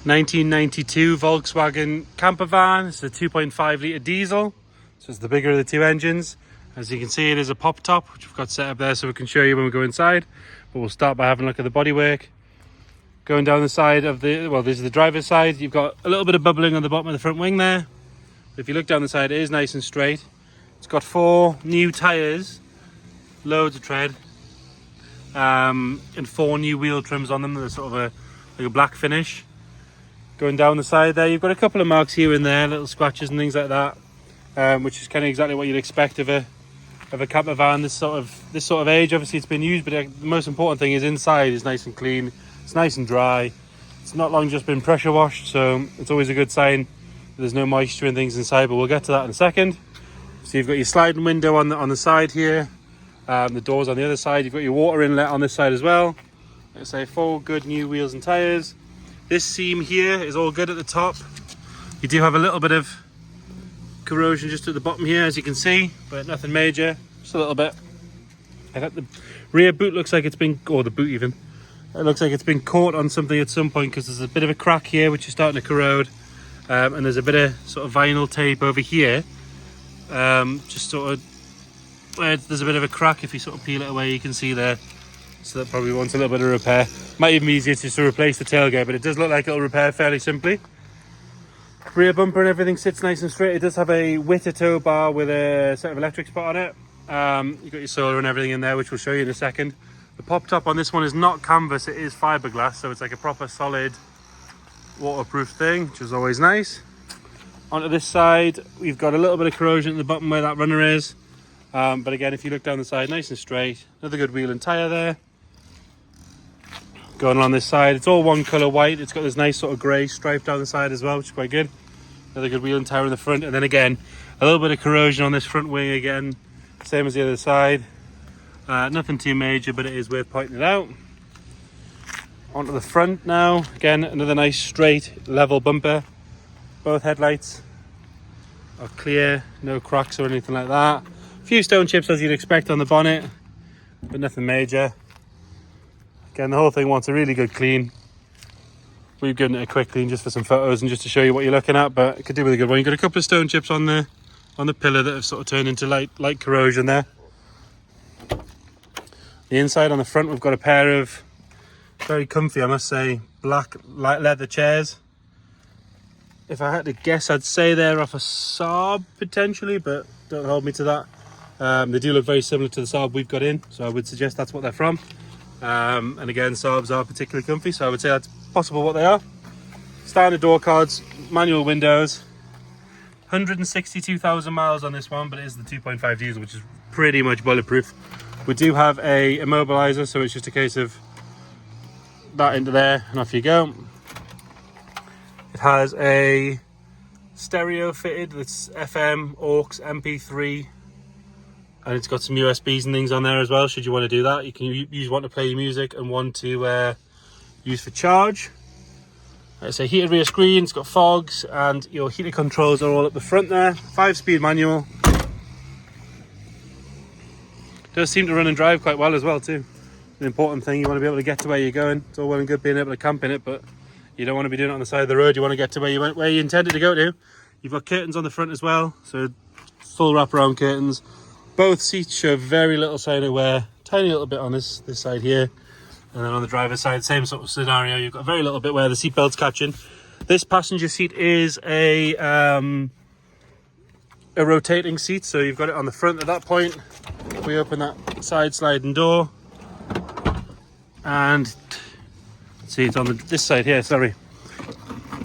1992 Volkswagen camper van. It's a 2.5 litre diesel, so it's the bigger of the two engines. As you can see, it is a pop top, which we've got set up there so we can show you when we go inside. But we'll start by having a look at the bodywork. Going down the side of the, well, this is the driver's side. You've got a little bit of bubbling on the bottom of the front wing there. But if you look down the side, it is nice and straight. It's got 4 new tyres, loads of tread, and 4 new wheel trims on them. They're sort of like a black finish. Going down the side there, you've got a couple of marks here and there, little scratches and things like that, which is kind of exactly what you'd expect of a camper van this sort of age. Obviously, it's been used, but the most important thing is inside is nice and clean. It's nice and dry. It's not long just been pressure washed, so it's always a good sign that there's no moisture and things inside. But we'll get to that in a second. So you've got your sliding window on the side here. The doors on the other side. You've got your water inlet on this side as well. Like I say, 4 good new wheels and tyres. This seam here is all good at the top. You do have a little bit of corrosion just at the bottom here, as you can see, but nothing major, just a little bit. I think the rear boot looks like it's been, or the boot even, it looks like it's been caught on something at some point, because there's a bit of a crack here which is starting to corrode, and there's a bit of sort of vinyl tape over here, just sort of where there's a bit of a crack. If you sort of peel it away, you can see there. So that probably wants a little bit of repair. Might even be easier just to replace the tailgate, but it does look like it'll repair fairly simply. Rear bumper and everything sits nice and straight. It does have a Witter tow bar with a set of electric spot on it. You've got your solar and everything in there, which we'll show you in a second. The pop top on this one is not canvas, it is fiberglass, so it's like a proper solid waterproof thing, which is always nice. Onto this side, we've got a little bit of corrosion at the bottom where that runner is. But again, if you look down the side, nice and straight. Another good wheel and tyre there. Going along this side, it's all one colour white. It's got this nice sort of grey stripe down the side as well, which is quite good. Another good wheel and tyre in the front. And then again, a little bit of corrosion on this front wing again. Same as the other side. Nothing too major, but it is worth pointing it out. Onto the front now. Again, another nice straight level bumper. Both headlights are clear, no cracks or anything like that. A few stone chips as you'd expect on the bonnet, but nothing major. Again, the whole thing wants a really good clean. We've given it a quick clean just for some photos and just to show you what you're looking at, but it could do with a good one. You've got a couple of stone chips on the pillar that have sort of turned into light corrosion there. The inside on the front, we've got a pair of very comfy, I must say, black light leather chairs. If I had to guess, I'd say they're off a Saab potentially, but don't hold me to that. They do look very similar to the Saab we've got in, so I would suggest that's what they're from. And again, Saabs are particularly comfy, so I would say that's possible what they are. Standard door cards, manual windows. 162,000 miles on this one, but it is the 2.5 diesel, which is pretty much bulletproof. We do have a immobilizer, so it's just a case of that into there and off you go. It has a stereo fitted that's FM, aux, MP3, and it's got some USBs and things on there as well should you want to do that. You can use one to play your music and one to use for charge. It's a heated rear screen, it's got fogs, and your heated controls are all up the front there. 5-speed manual. Does seem to run and drive quite well as well too. The important thing, you want to be able to get to where you're going. It's all well and good being able to camp in it, but you don't want to be doing it on the side of the road. You want to get to where you intended to go to. You've got curtains on the front as well, so full wraparound curtains. Both seats show very little sign of wear. Tiny little bit on this side here, and then on the driver's side, same sort of scenario. You've got very little bit where the seatbelt's catching. This passenger seat is a rotating seat, so you've got it on the front at that point. We open that side sliding door, and see, it's on this side here, sorry.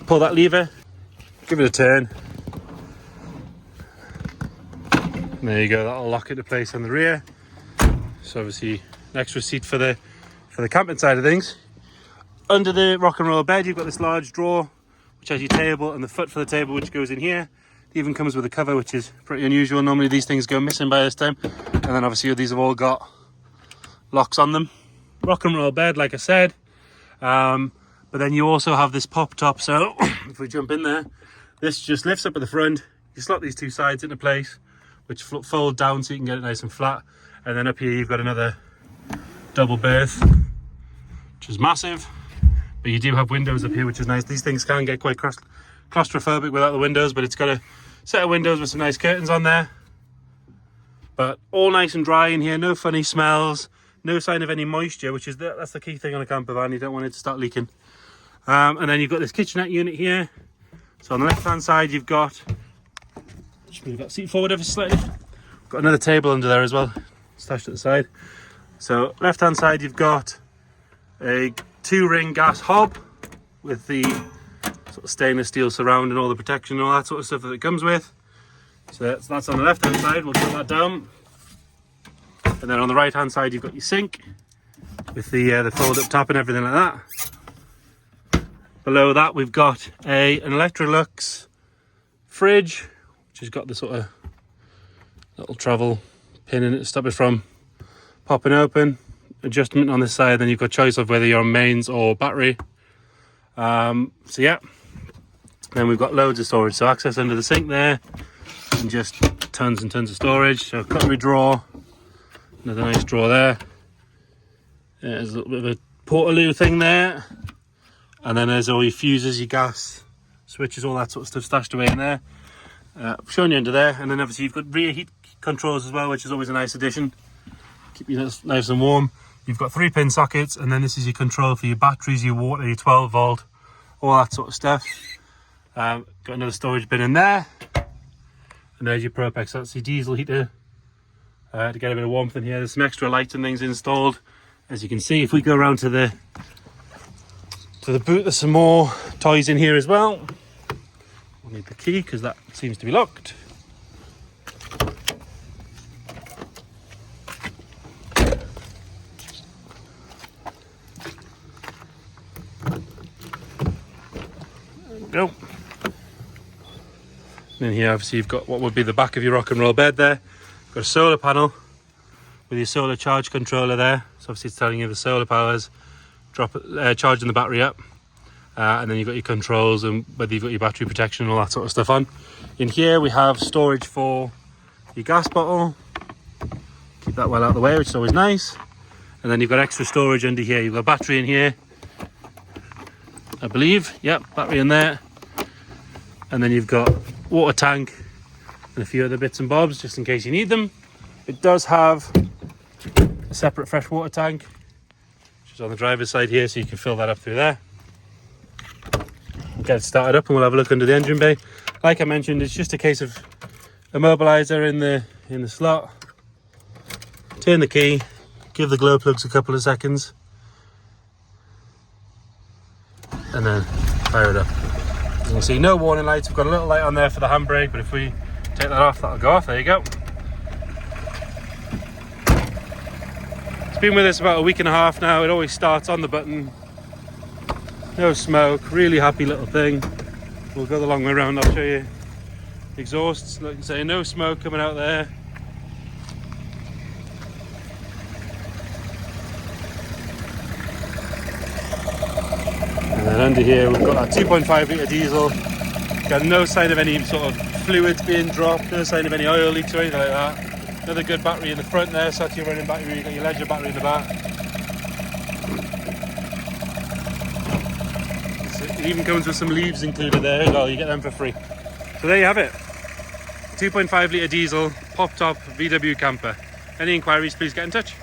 Pull that lever, give it a turn. And there you go, that'll lock it to place on the rear. So obviously an extra seat for the camping side of things. Under the rock and roll bed, you've got this large drawer, which has your table and the foot for the table, which goes in here. It even comes with a cover, which is pretty unusual. Normally these things go missing by this time. And then obviously these have all got locks on them. Rock and roll bed, like I said. But then you also have this pop top, so if we jump in there, this just lifts up at the front. You slot these two sides into place, which fold down so you can get it nice and flat. And then up here you've got another double berth, which is massive. but you do have windows up here, which is nice. These things can get quite claustrophobic without the windows, but it's got a set of windows with some nice curtains on there. But all nice and dry in here, no funny smells, no sign of any moisture, which is that's the key thing on a camper van. You don't want it to start leaking. And then you've got this kitchenette unit here. So on the left hand side you've got, just move that seat forward ever slightly, got another table under there as well, stashed at the side. So left hand side you've got a 2-ring gas hob with the sort of stainless steel surround and all the protection and all that sort of stuff that it comes with. So that's on the left hand side. We'll put that down. And then on the right hand side you've got your sink with the fold up tap and everything like that. Below that we've got an Electrolux fridge, which has got the sort of little travel pin in it to stop it from popping open. Adjustment on this side, then you've got choice of whether you're on mains or battery. So yeah, then we've got loads of storage, so access under the sink there, and just tons and tons of storage. So cutlery drawer, another nice drawer there. There's a little bit of a portaloo thing there, and then there's all your fuses, your gas switches, all that sort of stuff stashed away in there. Showing you under there, and then obviously you've got rear heat controls as well, which is always a nice addition. Keep you nice and warm. You've got 3-pin sockets, and then this is your control for your batteries, your water, your 12 volt, all that sort of stuff. Got another storage bin in there, and there's your Propex. That's your diesel heater to get a bit of warmth in here. There's some extra lights and things installed. As you can see, if we go around to the boot, there's some more toys in here as well. We'll need the key because that seems to be locked. Go. And then here obviously you've got what would be the back of your rock and roll bed there. You've got a solar panel with your solar charge controller there. So obviously it's telling you the solar power's charging the battery up. And then you've got your controls and whether you've got your battery protection and all that sort of stuff on. In here we have storage for your gas bottle. Keep that well out of the way, which is always nice. And then you've got extra storage under here. You've got a battery in here, I believe. Yep, battery in there. And then you've got water tank and a few other bits and bobs just in case you need them. It does have a separate freshwater tank, which is on the driver's side here, so you can fill that up through there. We'll get it started up and we'll have a look under the engine bay. Like I mentioned, it's just a case of immobilizer in the slot, turn the key, give the glow plugs a couple of seconds, and then fire it up. As you can see, no warning lights. We've got a little light on there for the handbrake, but if we take that off, that'll go off. There you go. It's been with us about a week and a half now. It always starts on the button. No smoke, really happy little thing. We'll go the long way around, I'll show you. Exhausts, like I say, no smoke coming out there. And then under here we've got that 2.5 litre diesel. Got no sign of any sort of fluids being dropped, no sign of any oil leaks or anything like that. Another good battery in the front there, so that's your running battery. You've got your Leisure battery in the back. It even comes with some leaves included there as well. You get them for free. So there you have it. 2.5 litre diesel, pop top VW camper. Any inquiries, please get in touch.